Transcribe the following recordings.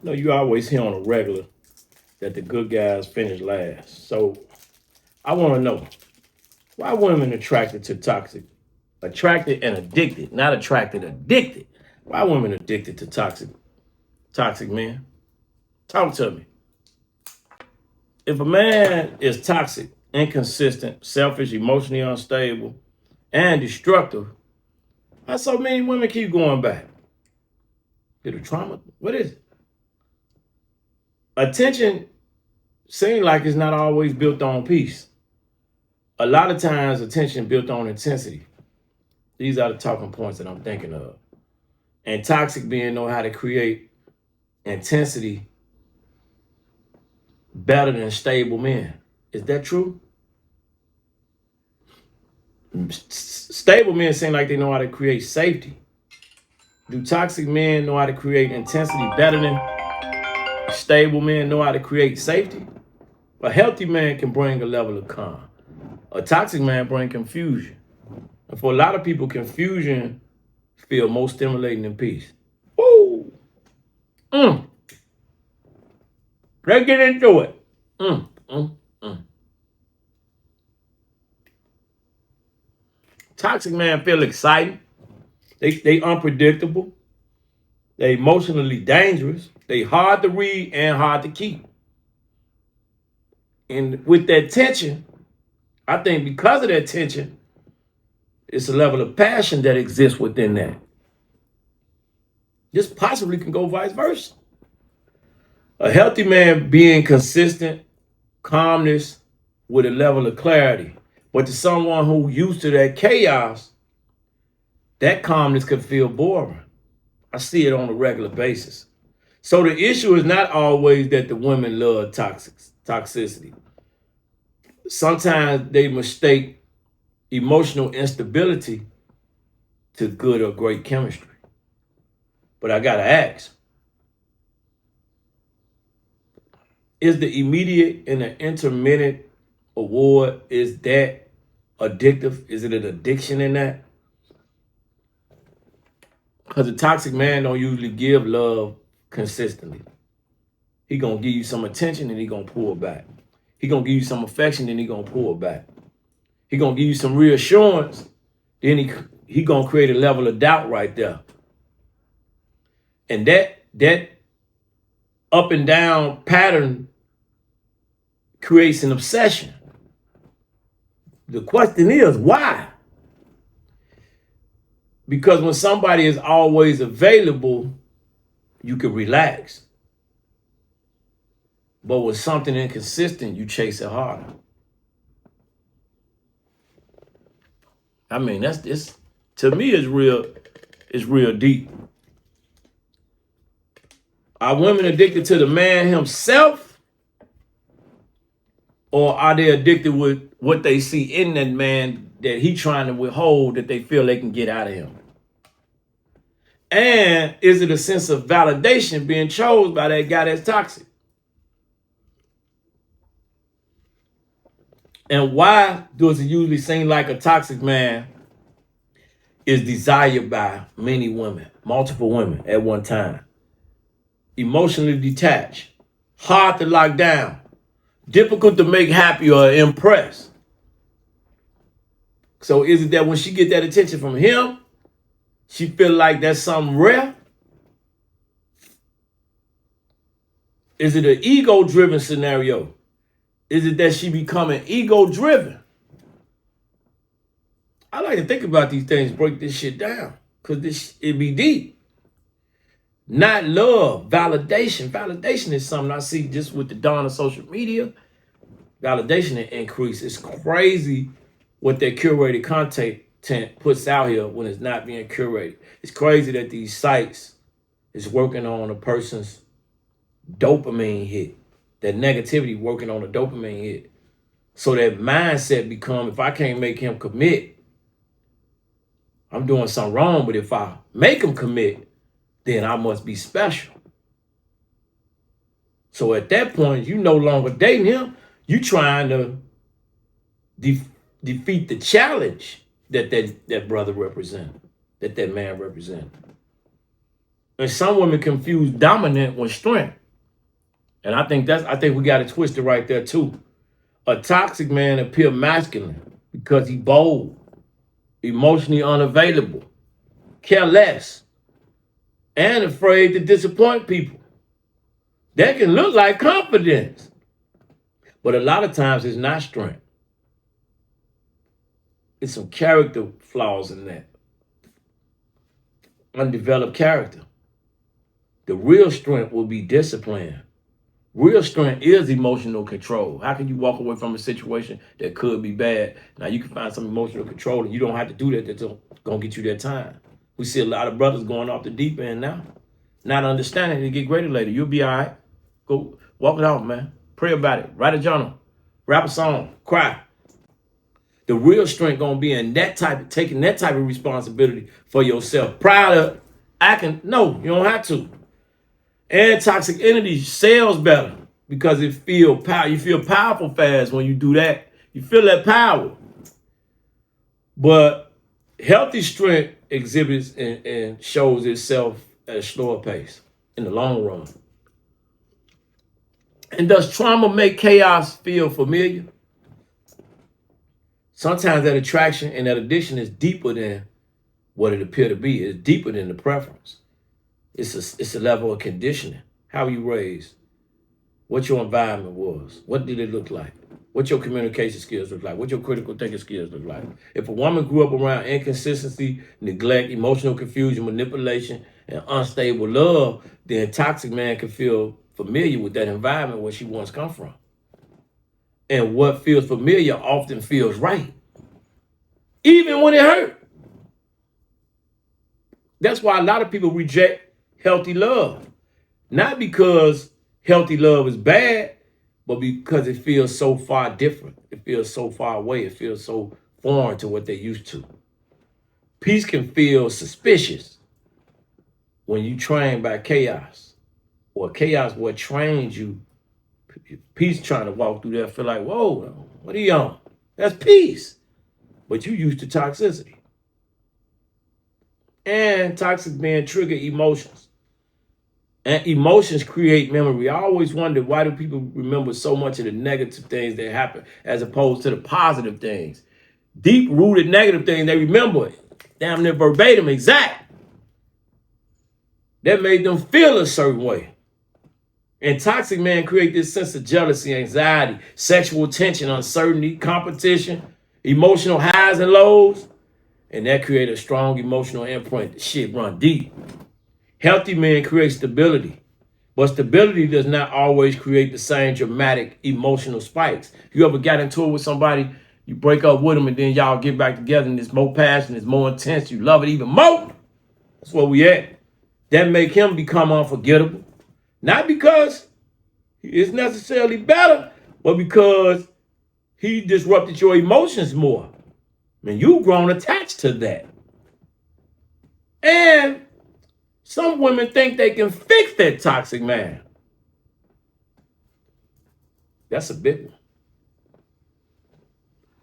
No, you always hear on a regular that the good guys finish last. So I want to know why women attracted to toxic, attracted and addicted, not attracted, addicted. Why women addicted to toxic men? Talk to me. If a man is toxic, inconsistent, selfish, emotionally unstable, and destructive, why so many women keep going back? Did a trauma? What is it? Attention seems like it's not always built on peace. A lot of times, attention built on intensity. These are the talking points that I'm thinking of. And toxic men know how to create intensity better than stable men. Is that true? Stable men seem like they know how to create safety. Do toxic men know how to create intensity better than stable men know how to create safety? A healthy man can bring a level of calm. A toxic man brings confusion. And for a lot of people, confusion feels more stimulating than peace. Woo! Let's get into it. Toxic man feel exciting. They unpredictable. They emotionally dangerous. They hard to read and hard to keep. And with that tension, I think because of that tension, it's a level of passion that exists within that. This possibly can go vice versa. A healthy man being consistent, calmness with a level of clarity. But to someone who used to that chaos, that calmness could feel boring. I see it on a regular basis. So the issue is not always that the women love toxicity. Sometimes they mistake emotional instability to good or great chemistry. But I gotta ask, is the immediate and the intermittent award, is that addictive? Is it an addiction in that? Because a toxic man don't usually give love consistently. He gonna give you some attention and he gonna pull back. He gonna give you some affection and he gonna pull back. He gonna give you some reassurance, then he gonna create a level of doubt right there. And that up and down pattern creates an obsession. The question is, why? Because when somebody is always available, you can relax. But with something inconsistent, you chase it harder. I mean, that's this to me is real deep. Are women addicted to the man himself? Or are they addicted with what they see in that man that he trying to withhold that they feel they can get out of him? And is it a sense of validation being chose by that guy that's toxic? And why does it usually seem like a toxic man is desired by many women, multiple women at one time? Emotionally detached, hard to lock down, difficult to make happy or impress. So is it that when she get that attention from him, she feel like that's something rare? Is it an ego-driven scenario? Is it that she becoming ego-driven? I like to think about these things, break this shit down, because it be deep. Not love, validation. Validation is something I see just with the dawn of social media. Validation increase. It's crazy what that curated content puts out here when it's not being curated. It's crazy that these sites is working on a person's dopamine hit. That negativity working on a dopamine hit. So that mindset become, if I can't make him commit, I'm doing something wrong. But if I make him commit, then I must be special. So at that point, you no longer dating him. You trying to defeat the challenge that brother represents, that man represents. And some women confuse dominant with strength. And I think we got it twisted right there too. A toxic man appears masculine because he bold, emotionally unavailable, careless, and afraid to disappoint people. That can look like confidence, but a lot of times it's not strength. It's some character flaws in that. Undeveloped character. The real strength will be discipline. Real strength is emotional control. How can you walk away from a situation that could be bad? Now, you can find some emotional control, and you don't have to do that. That's going to get you that time. We see a lot of brothers going off the deep end now, not understanding they get greater later. You'll be all right. Go walk it off, man. Pray about it. Write a journal. Rap a song. Cry. The real strength going to be in taking that type of responsibility for yourself. Proud of no, you don't have to. And toxic energy sells better because you feel powerful fast when you do that. You feel that power. But healthy strength exhibits and shows itself at a slower pace in the long run. And does trauma make chaos feel familiar? Sometimes that attraction and that addiction is deeper than what it appears to be. It's deeper than the preference. It's a level of conditioning. How were you raised? What your environment was? What did it look like? What your communication skills look like? What your critical thinking skills look like? If a woman grew up around inconsistency, neglect, emotional confusion, manipulation, and unstable love, then toxic man can feel familiar with that environment where she once come from. And what feels familiar often feels right, even when it hurt. That's why a lot of people reject healthy love. Not because healthy love is bad, but because it feels so far different. It feels so far away. It feels so foreign to what they're used to. Peace can feel suspicious when you train by chaos, or chaos what trains you. Peace trying to walk through there feel like, whoa, what are you on? That's peace. But you used to toxicity. And toxic men trigger emotions. And emotions create memory. I always wondered, why do people remember so much of the negative things that happen as opposed to the positive things? Deep-rooted negative things, they remember it. Damn near verbatim, exact. That made them feel a certain way. And toxic men create this sense of jealousy, anxiety, sexual tension, uncertainty, competition, emotional highs and lows. And that creates a strong emotional imprint. Shit run deep. Healthy men create stability. But stability does not always create the same dramatic emotional spikes. You ever got into it with somebody, you break up with them, and then y'all get back together, and it's more passion, it's more intense, you love it even more? That's where we at. That make him become unforgettable. Not because it's necessarily better, but because he disrupted your emotions more. And you've grown attached to that. And some women think they can fix that toxic man. That's a big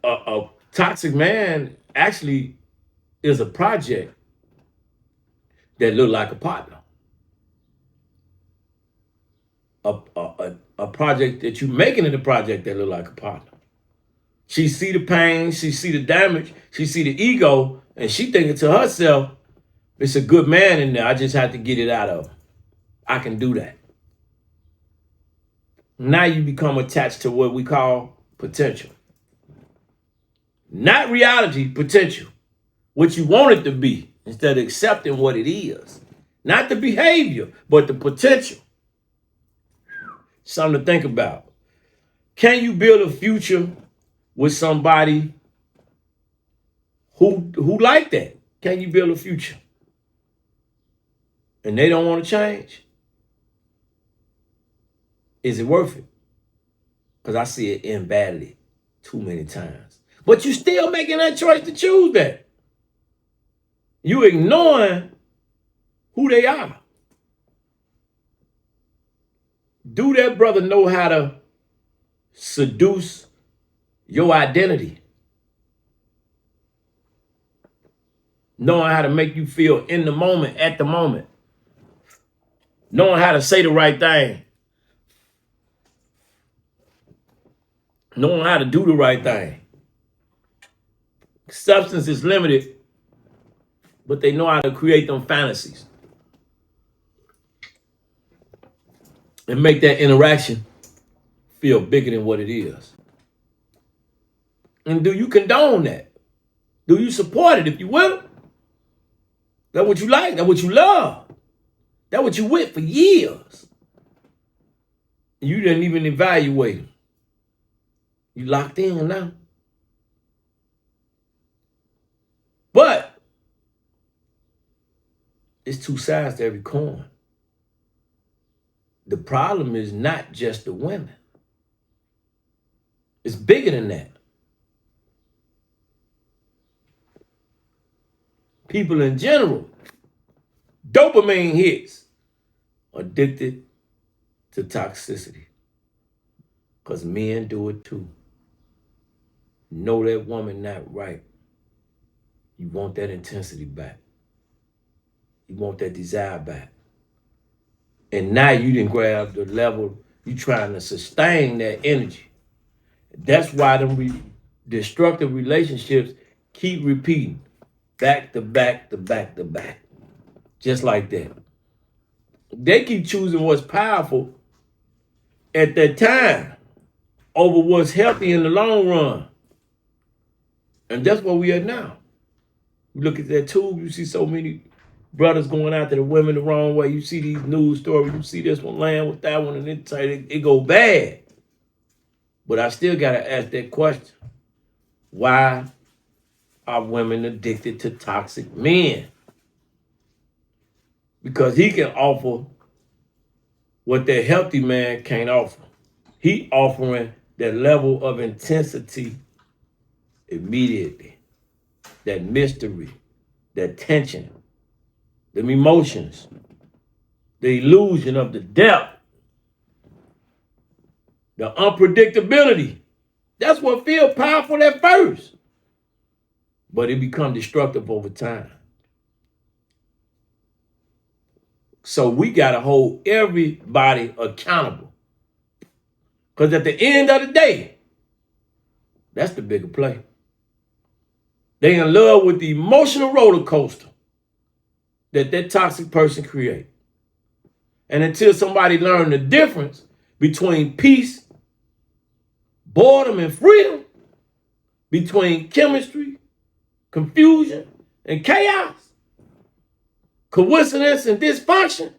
one. A toxic man actually is a project that look like a partner. A project that you making it a project that look like a partner. She see the pain, she see the damage, she see the ego, and she thinking to herself, it's a good man in there. I just have to get it out of him. I can do that. Now you become attached to what we call potential. Not reality, potential. What you want it to be, instead of accepting what it is. Not the behavior, but the potential. Something to think about. Can you build a future with somebody who like that? Can you build a future? And they don't want to change? Is it worth it? Because I see it end badly too many times. But you still making that choice to choose that. You ignoring who they are. Do that brother know how to seduce your identity? Knowing how to make you feel in the moment, at the moment. Knowing how to say the right thing. Knowing how to do the right thing. Substance is limited, but they know how to create them fantasies and make that interaction feel bigger than what it is. And do you condone that? Do you support it if you will? That what you like? That what you love? That what you with for years? You didn't even evaluate it. You locked in now. But it's two sides to every coin. The problem is not just the women. It's bigger than that. People in general, dopamine hits, addicted to toxicity. Because men do it too. Know that woman not right. You want that intensity back. You want that desire back. And now you didn't grab the level, you trying to sustain that energy. That's why them destructive relationships keep repeating. Back to back to back to back. Just like that. They keep choosing what's powerful at that time over what's healthy in the long run. And that's where we are now. You look at that tube, you see so many brothers going after the women the wrong way. You see these news stories, you see this one land with that one, and it go bad. But I still got to ask that question. Why are women addicted to toxic men? Because he can offer what that healthy man can't offer. He offering that level of intensity immediately. That mystery, that tension, the emotions, the illusion of the depth, the unpredictability. That's what feels powerful at first. But it becomes destructive over time. So we got to hold everybody accountable. Because at the end of the day, that's the bigger play. They in love with the emotional roller coaster that toxic person creates. And until somebody learn the difference between peace, boredom, and freedom, between chemistry, confusion, and chaos, coincidence and dysfunction,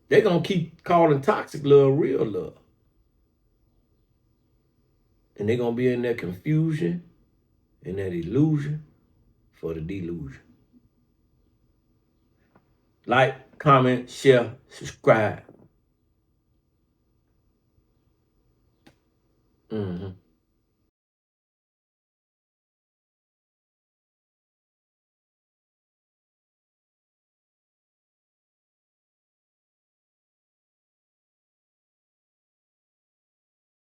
they're going to keep calling toxic love real love. And they're going to be in that confusion and that illusion for the delusion. Like, comment, share, subscribe.